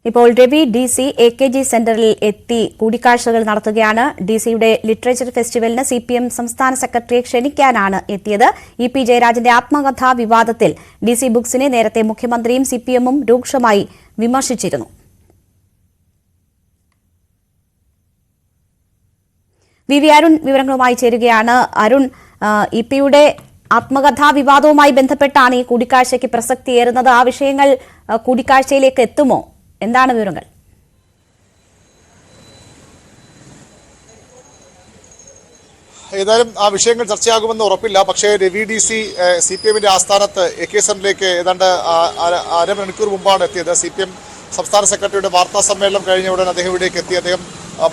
ഇപ്പോൾ Ravi DC AKG സെന്ററിൽ എത്തി കൂടിക്കാഴ്ചകൾ നടത്തുകയാണ്. DCയുടെ ലിറ്ററേച്ചർ ഫെസ്റ്റിവലിന് CPM സംസ്ഥാന സെക്രട്ടറിയെ ക്ഷണിക്കാനാണ് എത്തിയത്. EP ജയരാജന്റെ ആത്മകഥാ വിവാദത്തിൽ DC ബുക്സിനെ നേരത്തെ മുഖ്യമന്ത്രിയും CPMഉം രൂക്ഷമായി വിമർശിച്ചിരുന്നു. VV അരുൺ വിവരങ്ങളുമായി ചേരുകയാണ്. അരുൺ, EPയുടെ ആത്മകഥാ വിവാദവുമായി ബന്ധപ്പെട്ടാണ് ഈ കൂടിക്കാഴ്ചയ്ക്ക് പ്രസക്തിയേറുന്നത്. ആ വിഷയങ്ങൾ കൂടിക്കാഴ്ചയിലേക്ക് എത്തുമോ? എന്താണ് വിവരങ്ങൾ? ഏതായാലും ആ വിഷയങ്ങൾ ചർച്ചയാകുമെന്ന് ഉറപ്പില്ല. പക്ഷേ രവി DC CPMന്റെ ആസ്ഥാനത്ത് AK സെന്ററിലേക്ക് ഏതാണ്ട് അരമണിക്കൂർ മുമ്പാണ് എത്തിയത്. CPM സംസ്ഥാന സെക്രട്ടറിയുടെ വാർത്താ സമ്മേളനം കഴിഞ്ഞ ഉടൻ അദ്ദേഹം ഇവിടേക്ക് എത്തി. അദ്ദേഹം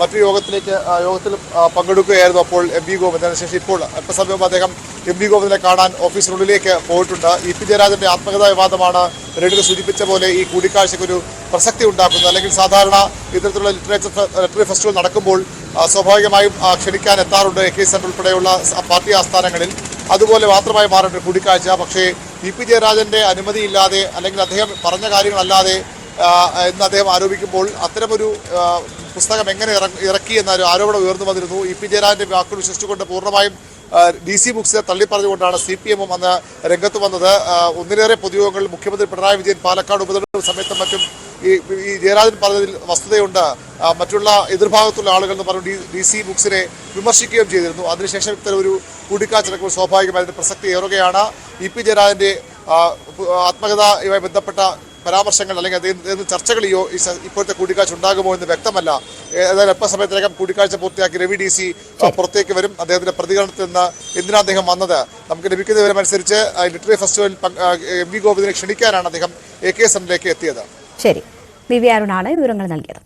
മറ്റൊരു യോഗത്തിൽ പങ്കെടുക്കുകയായിരുന്നു. അപ്പോൾ MV ഗോവിന്ദൻ, അതിനുശേഷം ഇപ്പോൾ അല്പസമയം അദ്ദേഹം MV ഗോവിന്ദനെ കാണാൻ ഓഫീസിനുള്ളിലേക്ക് പോയിട്ടുണ്ട്. EP ജയരാജന്റെ ആത്മകഥാ വിവാദമാണ് റെഡിൽ സൂചിപ്പിച്ച പോലെ ഈ കൂടിക്കാഴ്ചയ്ക്കൊരു പ്രസക്തി ഉണ്ടാക്കുന്നത്. അല്ലെങ്കിൽ സാധാരണ ഇത്തരത്തിലുള്ള ലിറ്ററേച്ചർ ഫെസ്റ്റിവൽ നടക്കുമ്പോൾ സ്വാഭാവികമായും ക്ഷണിക്കാൻ എത്താറുണ്ട് AK സെന്റർ ഉൾപ്പെടെയുള്ള പാർട്ടി ആസ്ഥാനങ്ങളിൽ. അതുപോലെ മാത്രമായി മാറേണ്ട കൂടിക്കാഴ്ച. പക്ഷേ EP ജയരാജന്റെ അനുമതിയില്ലാതെ അല്ലെങ്കിൽ അദ്ദേഹം പറഞ്ഞ കാര്യങ്ങളല്ലാതെ എന്ന് അദ്ദേഹം ആരോപിക്കുമ്പോൾ അത്തരമൊരു പുസ്തകം എങ്ങനെ ഇറക്കി എന്നൊരു ആരോപണം ഉയർന്നു വന്നിരുന്നു. EP ജയരാജന്റെ വാക്കുകൾ വിശ്വസിച്ചുകൊണ്ട് പൂർണ്ണമായും DC ബുക്സിനെ തള്ളിപ്പറഞ്ഞുകൊണ്ടാണ് CPMഉം അന്ന് രംഗത്ത് വന്നത്. ഒന്നിലേറെ പൊതുയോഗങ്ങളിൽ മുഖ്യമന്ത്രി പിണറായി വിജയൻ പാലക്കാട് ഉപതെരഞ്ഞെടുപ്പ് സമയത്തും മറ്റും ഈ ജയരാജൻ പറഞ്ഞതിൽ വസ്തുതയുണ്ട്. മറ്റുള്ള എതിർഭാഗത്തുള്ള ആളുകൾ എന്ന് പറഞ്ഞു DC ബുക്സിനെ വിമർശിക്കുകയും ചെയ്തിരുന്നു. അതിനുശേഷം ഇത്തരം ഒരു കൂടിക്കാഴ്ച നടക്കുമ്പോൾ സ്വാഭാവികമായി അതിന്റെ പ്രസക്തി ഏറുകയാണ്. EP ജയരാജന്റെ ആത്മകഥയുമായി ബന്ധപ്പെട്ട പരാമർശങ്ങൾ അല്ലെങ്കിൽ അദ്ദേഹം ചർച്ചകൾ ഇപ്പോഴത്തെ കൂടിക്കാഴ്ച ഉണ്ടാകുമോ എന്ന് വ്യക്തമല്ല. ഏതായാലും അല്പസമയത്തിനകം കൂടിക്കാഴ്ച പൂർത്തിയാക്കി രവി DC പുറത്തേക്ക് വരും. അദ്ദേഹത്തിന്റെ പ്രതികരണത്തിൽ നിന്ന് എന്തിനാണ് അദ്ദേഹം വന്നത് നമുക്ക് ലഭിക്കുന്ന വിവരമനുസരിച്ച് ലിറ്റററി ഫെസ്റ്റിവലിൽ MV ഗോവിന്ദനെ ക്ഷണിക്കാനാണ് അദ്ദേഹം AK സെന്ററിലേക്ക് എത്തിയത്. ശരി, VV അരുണാണ് വിവരങ്ങൾ നൽകിയത്.